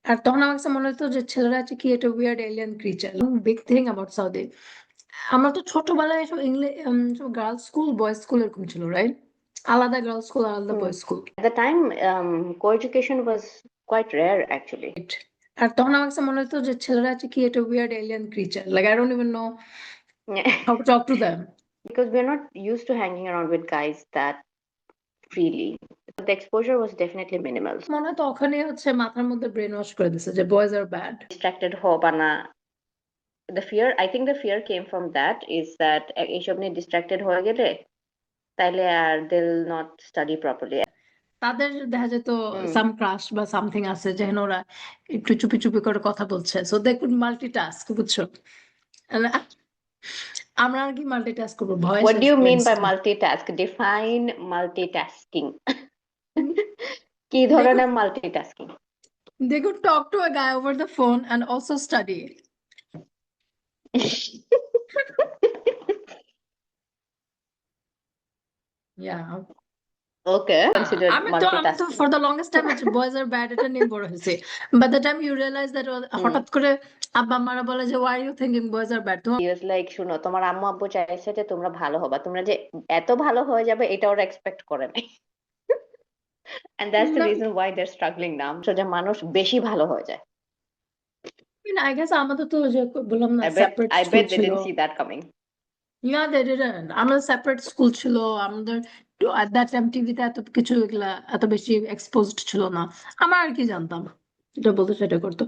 আর তখন আমার কাছে মনে হতো যে ছেলেরা হচ্ছে কি একটা weird alien creature. Big thing about Saudi. আমরা তো ছোটবেলায় এসব সব গার্লস স্কুল, বয়েজ স্কুল এরকম ছিল, রাইট? আলাদা গার্লস স্কুল, আলাদা Hmm. Boys school. At the time, co-education was quite rare actually. আর তখন আমার কাছে মনে হতো যে ছেলেরা হচ্ছে কি একটা weird alien creature. Like I don't even know how to talk to them. Because we're not used to hanging around with guys that freely. The exposure was definitely minimal. মনে হয় তখনই হচ্ছে মাথার মধ্যে ব্রেন ওয়াশ করে দিছে যে boys R bad. Distracted hoba na. The fear, I think the fear came from that, is that এইসব নিয়ে distracted হয়ে গেলে তাইলে আর they'll not study properly. তাদের দেখা যেত সাম ক্রাশ বা সামথিং আছে যেন ওরা একটু চুপি চুপি করে কথা বলছে, সো দে কুড মাল্টিটাস্ক, বুঝছো? আমরা আর কি মাল্টিটাস্ক করবো, ভয় What শেষ do you করে mean by দিছে। multitask? Define multitasking. কি They ধরনের could, multitasking? they could talk to a guy over the phone and also study. Yeah. Okay, considered আমি তো multitasking. for the longest time হচ্ছে boys আর bad এটা নিয়ে বড় হয়েছে। By the time you realize that হঠাৎ করে আব্বা আম্মারা বলে যে why are you thinking boys are bad? তোমার He was like, শুনো, তোমার আম্মু আব্বু চাইছে যে তোমরা ভালো হবা, তোমরা যে এত ভালো হয়ে যাবে এটা ওরা এক্সপেক্ট করে নাই। And that's the না, reason why they're struggling now. So যে মানুষ বেশি ভালো হয়ে যায়। I guess আমাদের তো যে বললাম না separate I school bet they ছিল। didn't see that coming. Yeah, they didn't. আমাদের সেপারেট স্কুল ছিল, আমাদের at that time টিভিতে এত কিছু এগুলা এত বেশি এক্সপোজড ছিল না। আমার আর কি জানতাম, এটা বলতে সেটা করতো।